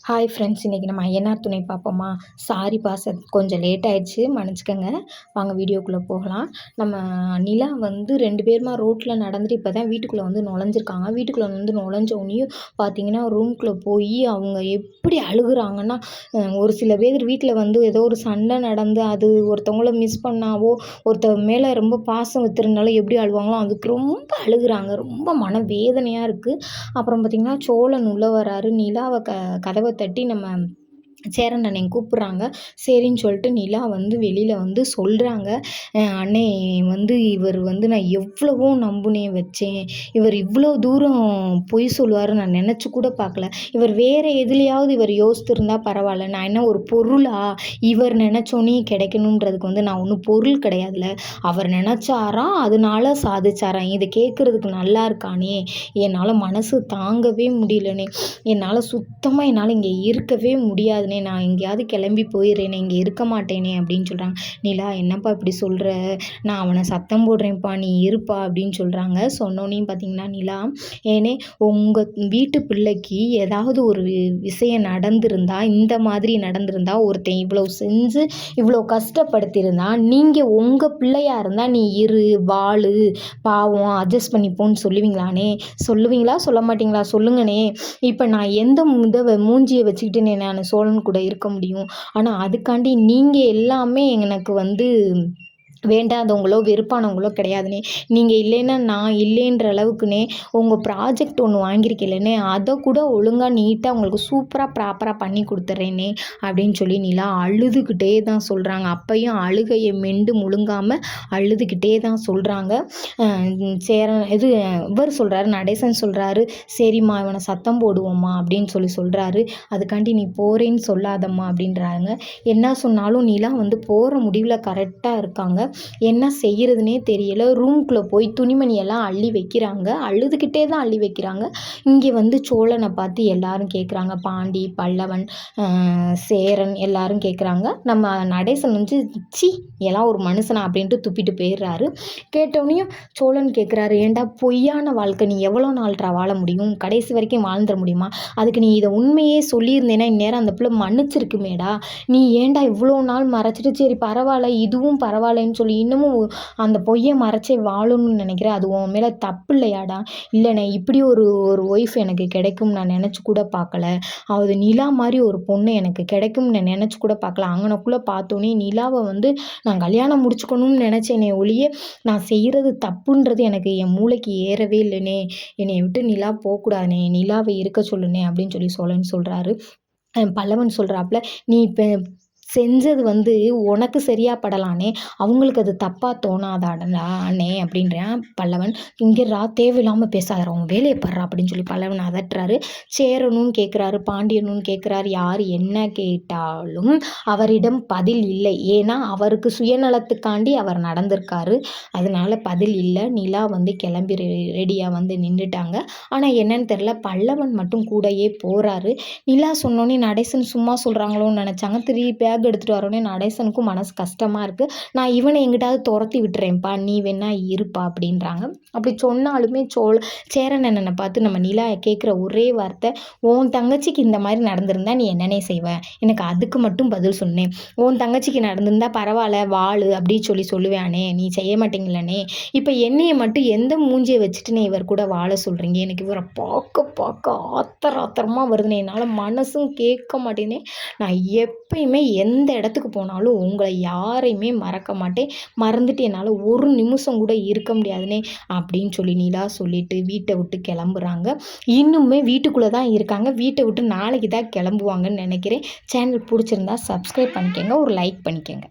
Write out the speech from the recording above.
Hi friends, இன்றைக்கி நம்ம ஐயனார் துணை பார்ப்போமா? சாரிப்பா, கொஞ்சம் லேட் ஆயிடுச்சு, மன்னிச்சுக்கோங்க. வாங்க வீடியோக்குள்ளே போகலாம். நம்ம நிலா வந்து 2 பேருமா ரோட்டில் நடந்துட்டு இப்போ தான் வீட்டுக்குள்ளே வந்து நுழைஞ்சிருக்காங்க. வீட்டுக்குள்ளே வந்து நுழைஞ்சோடனையும் பார்த்தீங்கன்னா, ரூம்குள்ளே போய் அவங்க எப்படி அழுகுறாங்கன்னா, ஒரு சில பேர் வீட்டில் வந்து ஏதோ ஒரு சண்டை நடந்து அது ஒருத்தவங்கள மிஸ் பண்ணாவோ, ஒருத்தவங்க மேலே ரொம்ப பாசம் வச்சிருந்தாலும் எப்படி அழுவாங்களோ, அதுக்கு ரொம்ப அழுகுறாங்க. ரொம்ப மனவேதனையாக இருக்குது. அப்புறம் பார்த்திங்கன்னா, சோழன் உள்ளே வராரு. நிலாவை கதவை தட்டி நம்ம சேரன் அண்ணன் கூப்பிட்றாங்க. சரின்னு சொல்லிட்டு நிலா வந்து வெளியில் வந்து சொல்கிறாங்க. அண்ணே வந்து இவர் வந்து நான் எவ்வளவோ நம்புனேன் வச்சேன். இவர் இவ்வளோ தூரம் பொய் சொல்லுவார் நான் நினச்சி கூட பார்க்கல. இவர் வேறு எதுலையாவது இவர் யோசித்திருந்தா பரவாயில்ல. நான் என்ன ஒரு பொருளா? இவர் நினச்சோன்னே கிடைக்கணுன்றதுக்கு வந்து நான் ஒன்றும் பொருள் கிடையாதுல. அவர் நினச்சாராம், அதனால சாதிச்சாராம். இதை கேட்குறதுக்கு நல்லா இருக்கானே. என்னால் மனசு தாங்கவே முடியலனே. என்னால் இங்கே இருக்கவே முடியாதுனே. நான் எங்கேயாவது கிளம்பி போயிடுறேனே, இங்கே இருக்க மாட்டேனே அப்படின்னு சொல்கிறாங்க. நிலா, என்னப்பா இப்படி சொல்கிற? நான் அவனை சத்தம் போடுறேன்ப்பா, நீ இருப்பா அப்படின்னு சொல்கிறாங்க. சொன்னோன்னையும் பார்த்தீங்கன்னா, நிலா, ஏனே உங்கள் வீட்டு பிள்ளைக்கு ஏதாவது ஒரு விஷயம் நடந்திருந்தா, இந்த மாதிரி நடந்திருந்தா, ஒருத்தன் இவ்வளோ செஞ்சு இவ்வளோ கஷ்டப்படுத்தியிருந்தா, நீங்கள் உங்கள் பிள்ளையாக இருந்தால் நீ இரு, வாழு, பாவம், அட்ஜஸ்ட் பண்ணிப்போன்னு சொல்லுவீங்களானே? சொல்லுவீங்களா சொல்ல மாட்டீங்களா சொல்லுங்கண்ணே. இப்போ நான் எந்த மூஞ்சியை வச்சுக்கிட்டு நான் சோழன் கூட இருக்க முடியும்? ஆனால் அதுக்காண்டி நீங்கள் எல்லாமே எனக்கு வந்து வேண்டாதவங்களோ வெறுப்பானவங்களோ கிடையாதுனே. நீங்கள் இல்லைன்னா நான் இல்லைன்ற அளவுக்குனே உங்கள் ப்ராஜெக்ட் ஒன்று வாங்கியிருக்கீங்களே, அதை கூட ஒழுங்காக நீட்டாக உங்களுக்கு சூப்பராக ப்ராப்பராக பண்ணி கொடுத்துட்றேனே அப்படின்னு சொல்லி நிலா அழுதுகிட்டே தான் சொல்கிறாங்க. அப்பையும் அழுகையை மெண்டு முழுங்காமல் அழுதுகிட்டே தான் சொல்கிறாங்க. இவர் சொல்கிறாரு, நடேசன் சொல்கிறாரு, சரிம்மா இவனை சத்தம் போடுவோம்மா அப்படின்னு சொல்கிறாரு. அதுக்காண்டி நீ போகிறேன்னு சொல்லாதம்மா அப்படின்றாங்க. என்ன சொன்னாலும் நிலா வந்து போகிற முடிவில் கரெக்டாக இருக்காங்க. என்ன செய்யறதுனே தெரியல. ரூம்குள்ளே போய் துணிமணியெல்லாம் அள்ளி வைக்கிறாங்க. அழுதுகிட்டே தான் அள்ளி வைக்கிறாங்க. இங்கே வந்து சோழனை பார்த்து எல்லாரும் கேட்குறாங்க. பாண்டி, பல்லவன், சேரன் எல்லாரும் கேட்குறாங்க. நம்ம நடேசன் வந்து சி எல்லாம் ஒரு மனுஷனா அப்படின்ட்டு துப்பிட்டு போயிடுறாரு. கேட்டோடனையும் சோழன் கேட்குறாரு, ஏண்டா பொய்யான வாழ்க்கை நீ எவ்வளோ நாள்ரா வாழ முடியும்? கடைசி வரைக்கும் வாழ்ந்துட முடியுமா? அதுக்கு நீ இதை உண்மையே சொல்லியிருந்தேன்னா இந்நேரம் அந்த பிள்ளை மன்னிச்சிருக்குமேடா. நீ ஏண்டா இவ்வளோ நாள் மறைச்சிட்டு சரி பரவாயில்ல இதுவும் பரவாயில்லன்னு சொல்லி இன்னமும் அந்த பொய்யை மறைச்சே வாழணும்னு நினைக்கிறேன். அது உன் மேலே தப்பு இல்லையாடா? இல்லைண்ணே, இப்படி ஒரு ஒய்ஃப் எனக்கு கிடைக்கும் நான் நினச்சி கூட பார்க்கல. அது நிலா மாதிரி ஒரு பொண்ணு எனக்கு கிடைக்கும்னு நான் நினச்சி கூட பார்க்கல. அங்கனக்குள்ளே பார்த்தோன்னே நிலாவை வந்து நான் கல்யாணம் முடிச்சுக்கணும்னு நினச்சேனே ஒழிய நான் செய்கிறது தப்புன்றது எனக்கு என் மூளைக்கு ஏறவே இல்லைனே. என்னை விட்டு நிலா போகக்கூடாதுனே, நிலாவை இருக்க சொல்லுனே அப்படின்னு சொல்லி சோழன் சொல்கிறாரு. பல்லவன் சொல்கிறாப்புல, நீ இப்போ செஞ்சது வந்து உனக்கு சரியா படலானே, அவங்களுக்கு அது தப்பாக தோணாதாடா அண்ணே அப்படின்றேன். பல்லவன், இங்கேறா தேவையில்லாமல் பேசாதரா, அவன் வேலையை படுறா அப்படின்னு சொல்லி பல்லவன் அதட்டுறாரு. சேரனும் கேட்குறாரு, பாண்டியனும் கேட்குறாரு. யார் என்ன கேட்டாலும் அவரிடம் பதில் இல்லை. ஏன்னா அவருக்கு சுயநலத்துக்காண்டி அவர் நடந்திருக்காரு. அதனால பதில் இல்லை. நிலா வந்து கிளம்பி ரெடியாக வந்து நின்றுட்டாங்க. ஆனால் என்னன்னு தெரில, பல்லவன் மட்டும் கூடயே போகிறாரு. நிலா சொன்னோன்னே நடேசன் சும்மா சொல்கிறாங்களோன்னு நினச்சாங்க. திருப்பி பேக் எடுத்துகிட்டு வரோடனே நடேசனுக்கும் மனசு கஷ்டமாக இருக்குது. நான் இவனை எங்கிட்டாவது துரத்தி விட்டுறேன்ப்பா, நீ வேணா இருப்பா அப்படின்றாங்க. அப்படி சொன்னாலுமே சேரன் அண்ணனை பார்த்து நம்ம நிலா கேட்குற ஒரே வார்த்தை, உன் தங்கச்சிக்கு இந்த மாதிரி நடந்திருந்தா நீ என்னன்னே செய்வ? எனக்கு அதுக்கு மட்டும் பதில் சொன்னேன். உன் தங்கச்சிக்கு நடந்திருந்தா பரவாயில்ல வாழு அப்படின்னு சொல்லுவேனே, நீ செய்ய மாட்டீங்களே. இப்போ என்னையை மட்டும் எந்த மூஞ்சியை வச்சுட்டுனே இவர் கூட வாழ சொல்கிறீங்க? எனக்கு இவரை பார்க்க ஆத்திரமாக வருதுனே. என்னால் மனசும் கேட்க மாட்டேனே. நான் எப்பயுமே எந்த இடத்துக்கு போனாலும் உங்களை யாரையுமே மறக்க மாட்டேன். மறந்துட்டு என்னால் ஒரு நிமிஷம் கூட இருக்க முடியாதுனே அப்படின்னு சொல்லி நிலா சொல்லிட்டு வீட்டை விட்டு கிளம்புறாங்க. இன்னுமே வீட்டுக்குள்ளே தான் இருக்காங்க. வீட்டை விட்டு நாளைக்கு தான் கிளம்புவாங்கன்னு நினைக்கிறேன். சேனல் பிடிச்சிருந்தா சப்ஸ்கிரைப் பண்ணிக்கோங்க, ஒரு லைக் பண்ணிக்கோங்க.